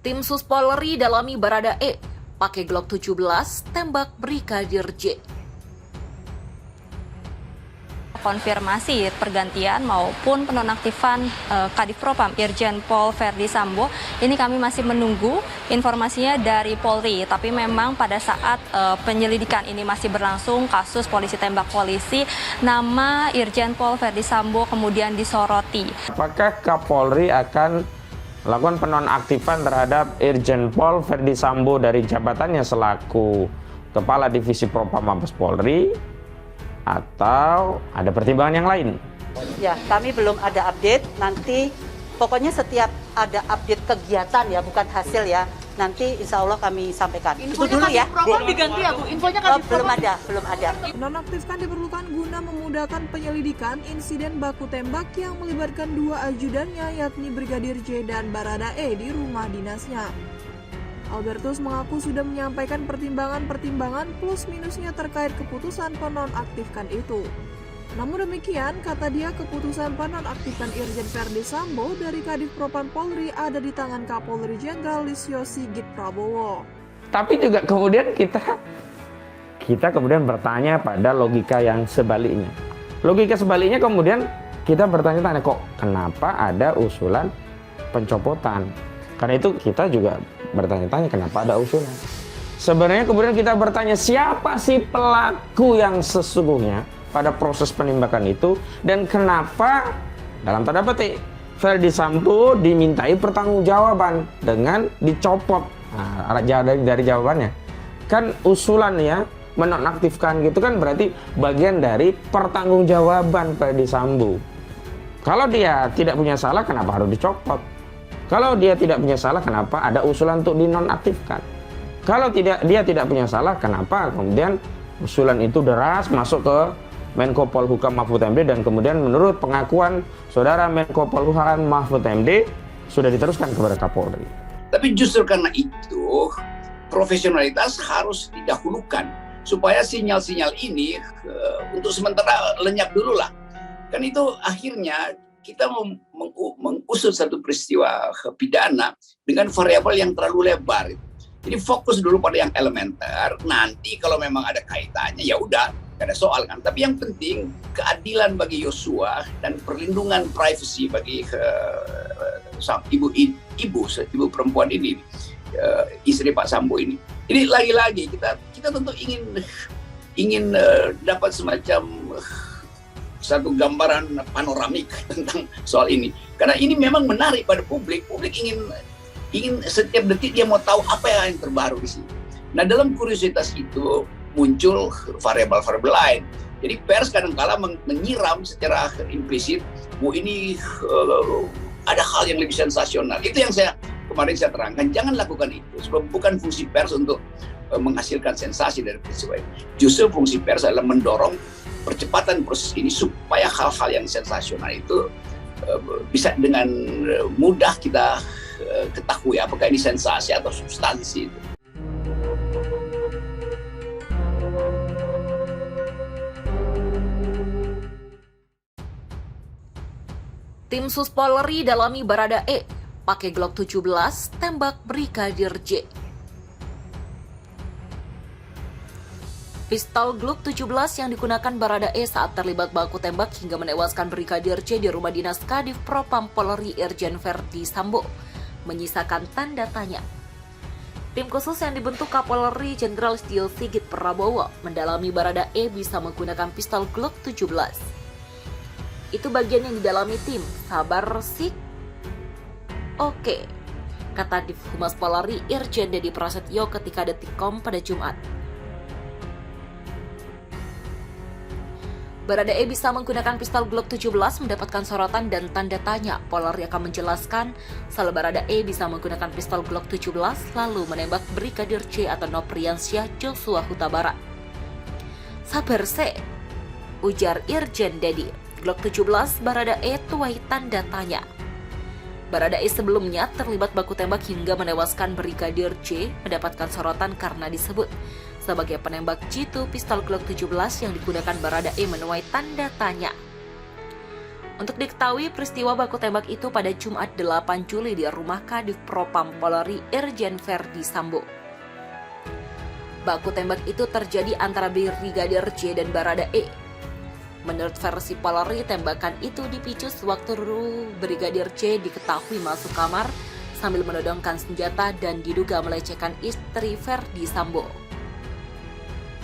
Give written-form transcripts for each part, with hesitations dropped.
Tim Sus Polri dalami Baradae, pakai Glock 17, tembak Brigadir J. Konfirmasi pergantian maupun penonaktifan Kadif Propam Irjen Pol Verdi Sambo, ini kami masih menunggu informasinya dari Polri. Tapi memang pada saat penyelidikan ini masih berlangsung, kasus polisi tembak polisi, nama Irjen Pol Verdi Sambo kemudian disoroti. Apakah Kapolri akan melakukan penonaktifan terhadap Irjen Pol Verdi Sambo dari jabatannya selaku Kepala Divisi Propam Mabes Polri, atau ada pertimbangan yang lain? Ya, kami belum ada update. Nanti pokoknya setiap ada update kegiatan ya, bukan hasil ya. Nanti insya Allah kami sampaikan. Infonya Itu dulu ya. Propam diganti ya Bu? Infonya Belum ada. Penonaktifkan diperlukan guna memudahkan penyelidikan insiden baku tembak yang melibatkan dua ajudannya yakni Brigadir J dan Baradae di rumah dinasnya. Albertus mengaku sudah menyampaikan pertimbangan plus minusnya terkait keputusan penonaktifkan itu. Namun demikian, kata dia, keputusan penonaktifkan Irjen Verdi Sambo dari Kadif Propam Polri ada di tangan Kapolri Jenderal Listio Sigit Prabowo. Tapi juga kemudian kita kemudian bertanya pada logika yang sebaliknya. Logika sebaliknya kemudian kita bertanya-tanya, kok kenapa ada usulan pencopotan? Karena itu kita juga bertanya-tanya kenapa ada usulan. Sebenarnya kemudian kita bertanya, siapa sih pelaku yang sesungguhnya pada proses penembakan itu, dan kenapa dalam tanda petik Verdi Sambo dimintai pertanggungjawaban dengan dicopot. Nah, dari jawabannya kan usulannya menonaktifkan gitu kan berarti bagian dari pertanggungjawaban Verdi Sambo. Kalau dia tidak punya salah, kenapa harus dicopot? Kalau dia tidak punya salah, kenapa ada usulan untuk dinonaktifkan? Kalau dia tidak punya salah, kenapa kemudian usulan itu deras masuk ke Menko Polhukam Mahfud MD, dan kemudian menurut pengakuan saudara Menko Polhukam Mahfud MD sudah diteruskan kepada Kapolri. Tapi justru karena itu profesionalitas harus didahulukan supaya sinyal-sinyal ini untuk sementara lenyap dulu lah. Kan itu akhirnya kita mengusut satu peristiwa pidana dengan variabel yang terlalu lebar. Jadi fokus dulu pada yang elementer. Nanti kalau memang ada kaitannya ya udah, gak ada soal kan. Tapi yang penting keadilan bagi Yosua dan perlindungan privasi bagi ibu perempuan ini, istri Pak Sambo ini. Jadi lagi-lagi kita tentu ingin dapat semacam satu gambaran panoramik tentang soal ini, karena ini memang menarik pada publik ingin setiap detik dia mau tahu apa yang terbaru di sini. Nah, dalam kuriositas itu muncul variabel-variabel lain. Jadi pers kadang-kala menyiram secara implisit bahwa ini ada hal yang lebih sensasional. Itu yang kemarin saya terangkan, jangan lakukan itu, sebab bukan fungsi pers untuk menghasilkan sensasi dari peristiwa ini. Justru fungsi pers adalah mendorong percepatan proses ini supaya hal-hal yang sensasional itu bisa dengan mudah kita ketahui apakah ini sensasi atau substansi itu. Tim Sus Polri dalami Baradae, pakai Glock 17, tembak Brigadir J. Pistol Glock 17 yang digunakan Baradae saat terlibat baku tembak hingga menewaskan Brigadir J di rumah dinas Kadif Propam Polri Irjen Verdi Sambo menyisakan tanda tanya. Tim khusus yang dibentuk Kapolri Jenderal Listio Sigit Prabowo mendalami Baradae bisa menggunakan pistol Glock 17. Itu bagian yang didalami tim. Sabar sih. Oke, kata Div Humas Polri Irjen Dedi Prasetyo ketika Detikcom pada Jumat. Baradae bisa menggunakan pistol Glock 17 mendapatkan sorotan dan tanda tanya. Polri akan menjelaskan soal Baradae bisa menggunakan pistol Glock 17 lalu menembak Brigadir J atau Nopriansyah Joshua Huta Barat. Sabar se, ujar Irjen Dedi. Glock 17 Baradae tuai tanda tanya. Baradae sebelumnya terlibat baku tembak hingga menewaskan Brigadir J mendapatkan sorotan karena disebut sebagai penembak jitu pistol Glock 17 yang digunakan Baradae menuai tanda tanya. Untuk diketahui, peristiwa baku tembak itu pada Jumat 8 Juli di rumah Kadif Propam Polri Irjen Verdi Sambo. Baku tembak itu terjadi antara Brigadir J dan Barada E. Menurut versi Polri, tembakan itu dipicu sewaktu Brigadir J diketahui masuk kamar sambil menodongkan senjata dan diduga melecehkan istri Verdi Sambo.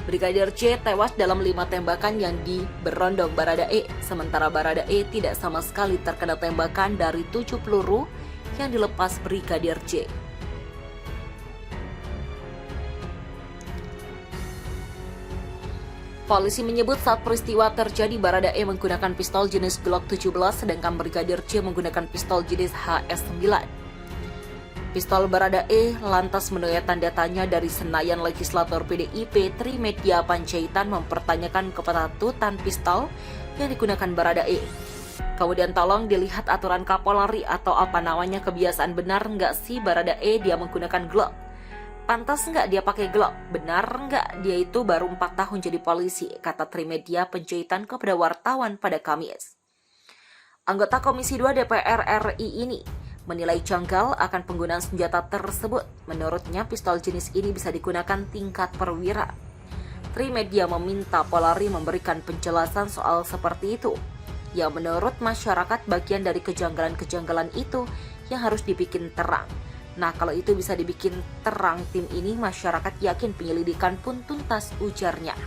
Brigadir J tewas dalam 5 tembakan yang diberondong Barada E, sementara Barada E tidak sama sekali terkena tembakan dari 7 peluru yang dilepas Brigadir J. Polisi menyebut saat peristiwa terjadi Barada E menggunakan pistol jenis Glock 17 sedangkan Brigadir J menggunakan pistol jenis HS9. Pistol Barada E lantas menuai tanda tanya dari Senayan Legislator PDIP Trimedia Panjaitan mempertanyakan kepatutan pistol yang digunakan Barada E. Kemudian tolong dilihat aturan Kapolri atau apa namanya, kebiasaan benar nggak sih Barada E dia menggunakan Glock? Pantas nggak dia pakai Glock? Benar nggak dia itu baru 4 tahun jadi polisi, kata Trimedia Panjaitan kepada wartawan pada Kamis. Anggota Komisi 2 DPR RI ini menilai janggal akan penggunaan senjata tersebut. Menurutnya pistol jenis ini bisa digunakan tingkat perwira. Trimedia meminta Polri memberikan penjelasan soal seperti itu. Yang menurut masyarakat bagian dari kejanggalan-kejanggalan itu yang harus dibikin terang. Nah, kalau itu bisa dibikin terang tim ini, masyarakat yakin penyelidikan pun tuntas, ujarnya.